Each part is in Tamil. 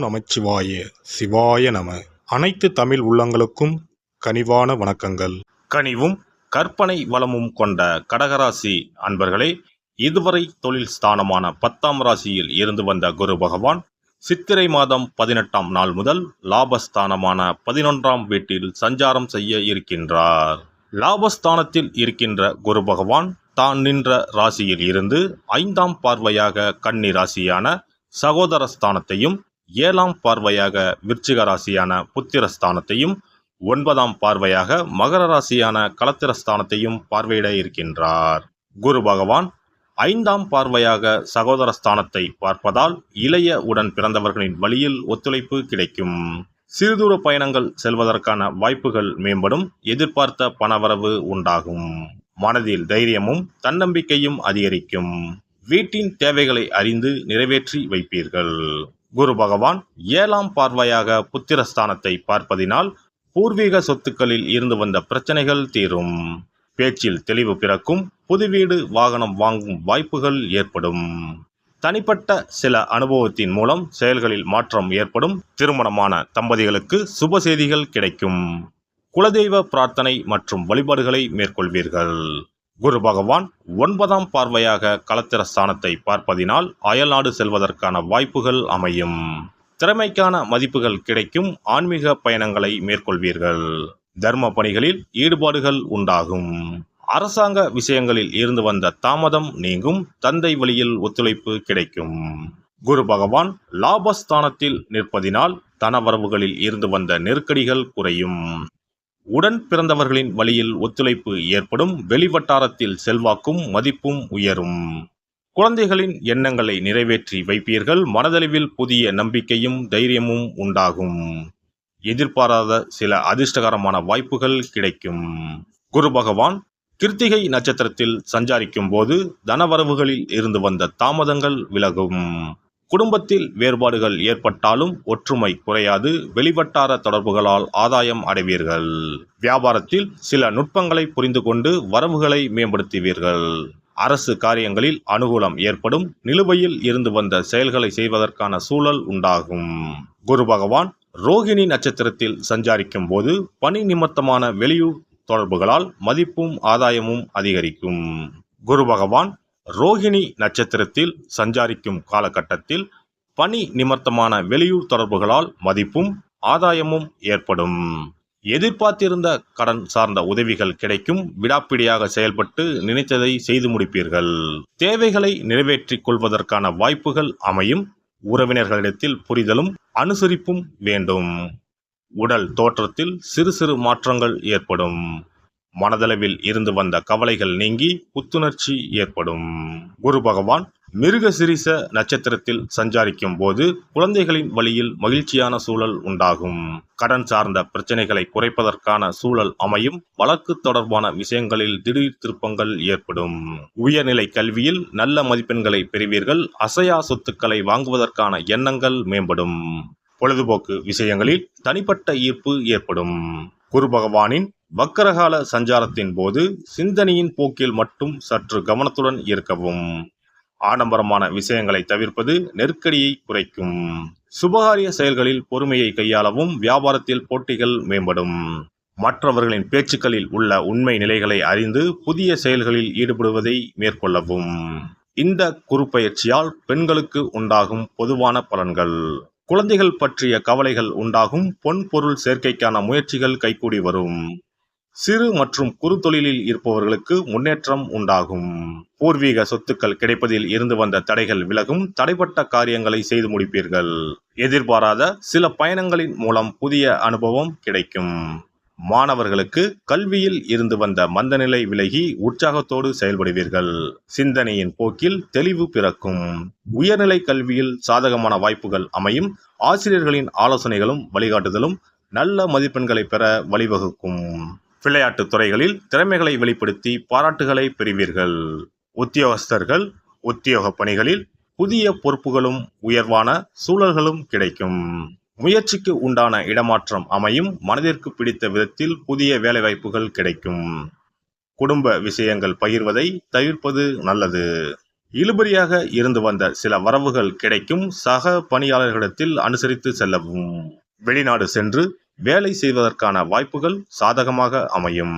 நமச்சிவாய சிவாய நம. அனைத்து தமிழ் உள்ளங்களுக்கும் கனிவான வணக்கங்கள். கனிவும் கற்பனை வளமும் கொண்ட கடகராசி அன்பர்களே, இதுவரை தொழில் ஸ்தானமான 10ஆம் ராசியில் இருந்து வந்த குரு பகவான் சித்திரை மாதம் 18ஆம் நாள் முதல் லாபஸ்தானமான 11ஆம் வீட்டில் சஞ்சாரம் செய்ய இருக்கின்றார். லாபஸ்தானத்தில் இருக்கின்ற குரு பகவான் தான் நின்ற ராசியில் இருந்து 5ஆம் பார்வையாக கன்னி ராசியான சகோதரஸ்தானத்தையும், 7ஆம் பார்வையாக விருச்சிக ராசியான புத்திரஸ்தானத்தையும், 9ஆம் பார்வையாக மகர ராசியான களத்திரஸ்தானத்தையும் பார்வையிட இருக்கின்றார். குரு பகவான் 5ஆம் பார்வையாக சகோதரஸ்தானத்தை பார்ப்பதால் இளைய உடன் பிறந்தவர்களின் வழியில் ஒத்துழைப்பு கிடைக்கும். சிறுதூர பயணங்கள் செல்வதற்கான வாய்ப்புகள் மேம்படும். எதிர்பார்த்த பணவரவு உண்டாகும். மனதில் தைரியமும் தன்னம்பிக்கையும் அதிகரிக்கும். வீட்டின் தேவைகளை அறிந்து நிறைவேற்றி வைப்பீர்கள். குரு பகவான் 7ஆம் பார்வையாக புத்திரஸ்தானத்தை பார்ப்பதினால் பூர்வீக சொத்துக்களில் இருந்து வந்த பிரச்சனைகள் தீரும். பேச்சில் தெளிவு பிறக்கும். புது வீடு வாகனம் வாங்கும் வாய்ப்புகள் ஏற்படும். தனிப்பட்ட சில அனுபவத்தின் மூலம் செயல்களில் மாற்றம் ஏற்படும். திருமணமான தம்பதிகளுக்கு சுப செய்திகள் கிடைக்கும். குலதெய்வ பிரார்த்தனை மற்றும் வழிபாடுகளை மேற்கொள்வீர்கள். குரு பகவான் 9ஆம் பார்வையாக களத்திரஸ்தானத்தை பார்ப்பதினால் அயல்நாடு செல்வதற்கான வாய்ப்புகள் அமையும். திறமைக்கான மதிப்புகள் கிடைக்கும். ஆன்மீக பயணங்களை மேற்கொள்வீர்கள். தர்ம பணிகளில் ஈடுபாடுகள் உண்டாகும். அரசாங்க விஷயங்களில் இருந்து வந்த தாமதம் நீங்கும். தந்தை வழியில் ஒத்துழைப்பு கிடைக்கும். குரு பகவான் லாபஸ்தானத்தில் நிற்பதினால் தனவரவுகளில் இருந்து வந்த நெருக்கடிகள் குறையும். உடன் பிறந்தவர்களின் வழியில் ஒத்துழைப்பு ஏற்படும். வெளிவட்டாரத்தில் செல்வாக்கும் மதிப்பும் உயரும். குழந்தைகளின் எண்ணங்களை நிறைவேற்றி வைப்பீர்கள். மனதளவில் புதிய நம்பிக்கையும் தைரியமும் உண்டாகும். எதிர்பாராத சில அதிர்ஷ்டகரமான வாய்ப்புகள் கிடைக்கும். குரு பகவான் கிருத்திகை நட்சத்திரத்தில் சஞ்சாரிக்கும் போது தனவரவுகளில் இருந்து வந்த தாமதங்கள் விலகும். குடும்பத்தில் வேறுபாடுகள் ஏற்பட்டாலும் ஒற்றுமை குறையாது. வெளிவட்டார தொடர்புகளால் ஆதாயம் அடைவீர்கள். வியாபாரத்தில் சில நுட்பங்களை புரிந்து கொண்டு வரவுகளை மேம்படுத்துவீர்கள். அரசு காரியங்களில் அனுகூலம் ஏற்படும். நிலுவையில் இருந்து வந்த செயல்களை செய்வதற்கான சூழல் உண்டாகும். குரு பகவான் ரோகிணி நட்சத்திரத்தில் சஞ்சாரிக்கும் போது பணி நிமித்தமான வெளியூர் தொடர்புகளால் மதிப்பும் ஆதாயமும் அதிகரிக்கும். குரு பகவான் ரோகிணி நட்சத்திரத்தில் சஞ்சாரிக்கும் காலகட்டத்தில் பணி நிமித்தமான வெளியூர் தொடர்புகளால் மதிப்பும் ஆதாயமும் ஏற்படும். எதிர்பார்த்திருந்த கடன் சார்ந்த உதவிகள் கிடைக்கும். விடாப்பிடியாக செயல்பட்டு நினைத்ததை செய்து முடிப்பீர்கள். தேவைகளை நிறைவேற்றிக் கொள்வதற்கான வாய்ப்புகள் அமையும். உறவினர்களிடத்தில் புரிதலும் அனுசரிப்பும் வேண்டும். உடல் தோற்றத்தில் சிறு சிறு மாற்றங்கள் ஏற்படும். மனதளவில் இருந்து வந்த கவலைகள் நீங்கி புத்துணர்ச்சி ஏற்படும். குரு பகவான் மிருகசிரிச நட்சத்திரத்தில் சஞ்சாரிக்கும் போது குழந்தைகளின் வழியில் மகிழ்ச்சியான சூழல் உண்டாகும். கடன் சார்ந்த பிரச்சனைகளை குறைப்பதற்கான சூழல் அமையும். வழக்கு தொடர்பான விஷயங்களில் திடீர் திருப்பங்கள் ஏற்படும். உயர்நிலை கல்வியில் நல்ல மதிப்பெண்களை பெறுவீர்கள். அசையா சொத்துக்களை வாங்குவதற்கான எண்ணங்கள் மேம்படும். பொழுதுபோக்கு விஷயங்களில் தனிப்பட்ட ஈர்ப்பு ஏற்படும். குரு பகவானின் வக்கரகால சஞ்சாரத்தின் போது சிந்தனையின் போக்கில் மட்டும் சற்று கவனத்துடன் இருக்கவும். ஆடம்பரமான விஷயங்களை தவிர்ப்பது நெருக்கடியை குறைக்கும். சுபகாரிய செயல்களில் பொறுமையை கையாளவும். வியாபாரத்தில் போட்டிகள் மேம்படும். மற்றவர்களின் பேச்சுக்களில் உள்ள உண்மை நிலைகளை அறிந்து புதிய செயல்களில் ஈடுபடுவதை மேற்கொள்ளவும். இந்த குருப்பெயர்ச்சியால் பெண்களுக்கு உண்டாகும் பொதுவான பலன்கள். குழந்தைகள் பற்றிய கவலைகள் உண்டாகும். பொன் பொருள் சேர்க்கைக்கான முயற்சிகள் கைகூடி வரும். சிறு மற்றும் குறு தொழிலில் இருப்பவர்களுக்கு முன்னேற்றம் உண்டாகும். பூர்வீக சொத்துக்கள் கிடைப்பதில் இருந்து வந்த தடைகள் விலகும். தடைப்பட்ட காரியங்களை செய்து முடிப்பீர்கள். எதிர்பாராத சில பயணங்களின் மூலம் புதிய அனுபவம் கிடைக்கும். மாணவர்களுக்கு கல்வியில் இருந்து வந்த மந்தநிலை விலகி உற்சாகத்தோடு செயல்படுவீர்கள். சிந்தனையின் போக்கில் தெளிவு பிறக்கும். உயர்நிலை கல்வியில் சாதகமான வாய்ப்புகள் அமையும். ஆசிரியர்களின் ஆலோசனைகளும் வழிகாட்டுதலும் நல்ல மதிப்பெண்களை பெற வழிவகுக்கும். விளையாட்டு துறைகளில் திறமைகளை வெளிப்படுத்தி பாராட்டுகளை பெறுவீர்கள். உத்தியோகஸ்தர்கள் உத்தியோக பணிகளில் புதிய பொறுப்புகளும் உயர்வான சூழல்களும் கிடைக்கும். முயற்சிக்கு உண்டான இடமாற்றம் அமையும். மனதிற்கு பிடித்த விதத்தில் புதிய வேலைவாய்ப்புகள் கிடைக்கும். குடும்ப விஷயங்கள் பகிர்வதை தவிர்ப்பது நல்லது. இழுபறியாக இருந்து வந்த சில வரவுகள் கிடைக்கும். சக பணியாளர்களிடத்தில் அனுசரித்து செல்லவும். வெளிநாடு சென்று வேலை செய்வதற்கான வாய்ப்புகள் சாதகமாக அமையும்.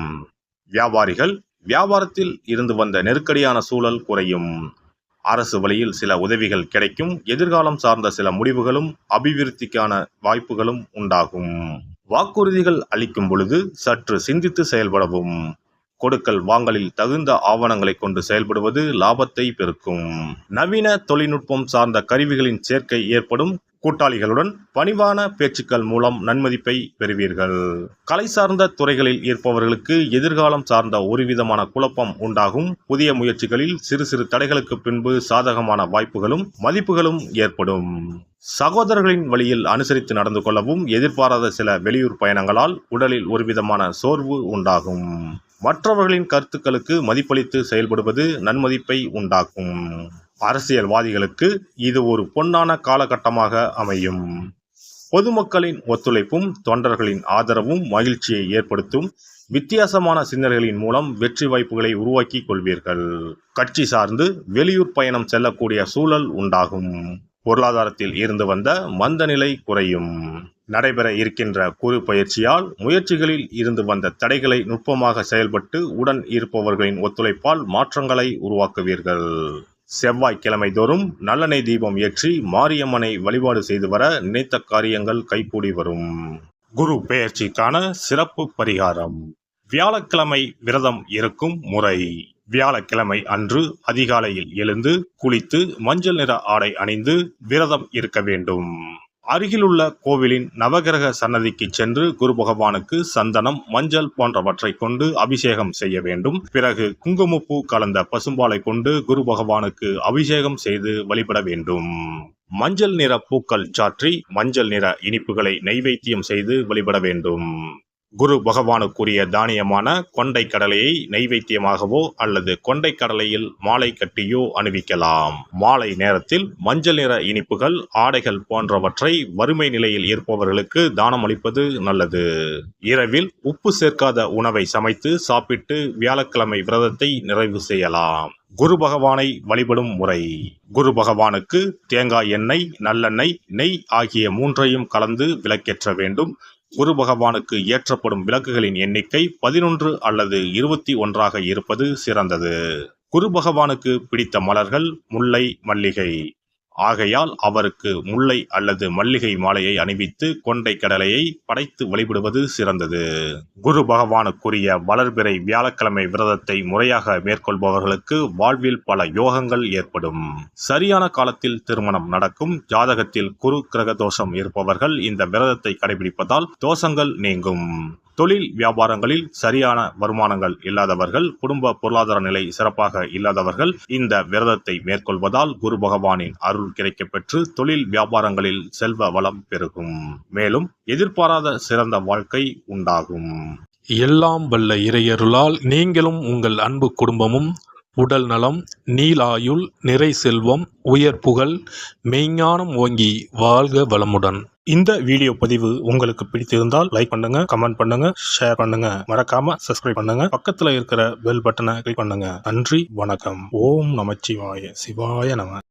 வியாபாரிகள் வியாபாரத்தில் இருந்து வந்த நெருக்கடியான சூழல் குறையும். அரசு வழியில் சில உதவிகள் கிடைக்கும். எதிர்காலம் சார்ந்த சில முடிவுகளும் அபிவிருத்திக்கான வாய்ப்புகளும் உண்டாகும். வாக்குறுதிகள் அளிக்கும் பொழுது சற்று சிந்தித்து செயல்படவும். கொடுக்கல் வாங்கலில் தகுந்த ஆவணங்களை கொண்டு செயல்படுவது லாபத்தை பெருக்கும். நவீன தொழில்நுட்பம் சார்ந்த கருவிகளின் சேர்க்கை ஏற்படும். கூட்டாளிகளுடன் பணிவான பேச்சுக்கள் மூலம் நன்மதிப்பை பெறுவீர்கள். கலை சார்ந்த துறைகளில் இருப்பவர்களுக்கு எதிர்காலம் சார்ந்த ஒருவிதமான குழப்பம் உண்டாகும். புதிய முயற்சிகளில் சிறு சிறு தடைகளுக்கு பின்பு சாதகமான வாய்ப்புகளும் மதிப்புகளும் ஏற்படும். சகோதரர்களின் வழியில் அனுசரித்து நடந்து கொள்ளவும். எதிர்பாராத சில வெளியூர் பயணங்களால் உடலில் ஒருவிதமான சோர்வு உண்டாகும். மற்றவர்களின் கருத்துக்களுக்கு மதிப்பளித்து செயல்படுவது நன்மதிப்பை உண்டாக்கும். அரசியல்வாதிகளுக்கு இது ஒரு பொன்னான காலகட்டமாக அமையும். பொதுமக்களின் ஒத்துழைப்பும் தொண்டர்களின் ஆதரவும் மகிழ்ச்சியை ஏற்படுத்தும். வித்தியாசமான சிந்தனைகளின் மூலம் வெற்றி வாய்ப்புகளை உருவாக்கி கொள்வீர்கள். கட்சி சார்ந்து வெளியூர் பயணம் செல்லக்கூடிய சூழல் உண்டாகும். பொருளாதாரத்தில் இருந்து வந்த மந்த நிலை குறையும். நடைபெற இருக்கின்ற குறு பயிற்சியால் முயற்சிகளில் இருந்து வந்த தடைகளை நுட்பமாக செயல்பட்டு உடன் இருப்பவர்களின் ஒத்துழைப்பால் மாற்றங்களை உருவாக்குவீர்கள். செவ்வாய்க்கிழமை தோறும் நல்லெண்ணெய் தீபம் ஏற்றி மாரியம்மனை வழிபாடு செய்து வர நினைத்த காரியங்கள் கைகூடி வரும். குரு பெயர்ச்சிக்கான சிறப்பு பரிகாரம். வியாழக்கிழமை விரதம் இருக்கும் முறை. வியாழக்கிழமை அன்று அதிகாலையில் எழுந்து குளித்து மஞ்சள் நிற ஆடை அணிந்து விரதம் இருக்க வேண்டும். அருகிலுள்ள கோவிலின் நவகிரக சன்னதிக்கு சென்று குரு பகவானுக்கு சந்தனம், மஞ்சள் போன்றவற்றை கொண்டு அபிஷேகம் செய்ய வேண்டும். பிறகு குங்குமப்பூ கலந்த பசும்பாலை கொண்டு குரு பகவானுக்கு அபிஷேகம் செய்து வழிபட வேண்டும். மஞ்சள் நிற பூக்கள் சாற்றி மஞ்சள் நிற இனிப்புகளை நைவேத்தியம் செய்து வழிபட வேண்டும். குரு பகவானுக்குரிய தானியமான கொண்டை கடலையை நைவேத்தியமாகவோ அல்லது கொண்டை கடலையில் மாலை கட்டியோ அணிவிக்கலாம். மாலை நேரத்தில் மஞ்சள் நிற இனிப்புகள், ஆடைகள் போன்றவற்றை வறுமை நிலையில் இருப்பவர்களுக்கு தானம் அளிப்பது நல்லது. இரவில் உப்பு சேர்க்காத உணவை சமைத்து சாப்பிட்டு வியாழக்கிழமை விரதத்தை நிறைவு செய்யலாம். குரு பகவானை வழிபடும் முறை. குரு பகவானுக்கு தேங்காய் எண்ணெய், நல்லெண்ணெய், நெய் ஆகிய மூன்றையும் கலந்து விளக்கேற்ற வேண்டும். குரு பகவானுக்கு ஏற்றப்படும் விளக்குகளின் எண்ணிக்கை 11 அல்லது 21 இருப்பது சிறந்தது. குரு பகவானுக்கு பிடித்த மலர்கள் முல்லை, மல்லிகை. ஆகையால் அவருக்கு முல்லை அல்லது மல்லிகை மாலையை அணிவித்து கொண்டை கடலையை படைத்து வழிபடுவது சிறந்தது. குரு பகவானுக்குரிய வளர்பிறை வியாழக்கிழமை விரதத்தை முறையாக மேற்கொள்பவர்களுக்கு வாழ்வில் பல யோகங்கள் ஏற்படும். சரியான காலத்தில் திருமணம் நடக்கும். ஜாதகத்தில் குரு கிரக தோஷம் இருப்பவர்கள் இந்த விரதத்தை கடைபிடிப்பதால் தோஷங்கள் நீங்கும். தொழில் வியாபாரங்களில் சரியான வருமானங்கள் இல்லாதவர்கள், குடும்ப பொருளாதார நிலை சிறப்பாக இல்லாதவர்கள் இந்த விரதத்தை மேற்கொள்வதால் குரு பகவானின் அருள் கிடைக்கப்பெற்று தொழில் வியாபாரங்களில் செல்வ வளம் பெருகும். மேலும் எதிர்பாராத சிறந்த வாழ்க்கை உண்டாகும். எல்லாம் வல்ல இறையருளால் நீங்களும் உங்கள் அன்பு குடும்பமும் உடல் நலம், நீலாயுள், நிறை செல்வம், உயர் புகழ், மெய்ஞானம் ஓங்கி வாழ்க வளமுடன். இந்த வீடியோ பதிவு உங்களுக்கு பிடித்திருந்தால் லைக் பண்ணுங்க, கமெண்ட் பண்ணுங்க, ஷேர் பண்ணுங்க, மறக்காம சப்ஸ்கிரைப் பண்ணுங்க. பக்கத்துல இருக்கிற பெல் பட்டனை கிளிக் பண்ணுங்க. நன்றி, வணக்கம். ஓம் நமச்சிவாய. சிவாய நம.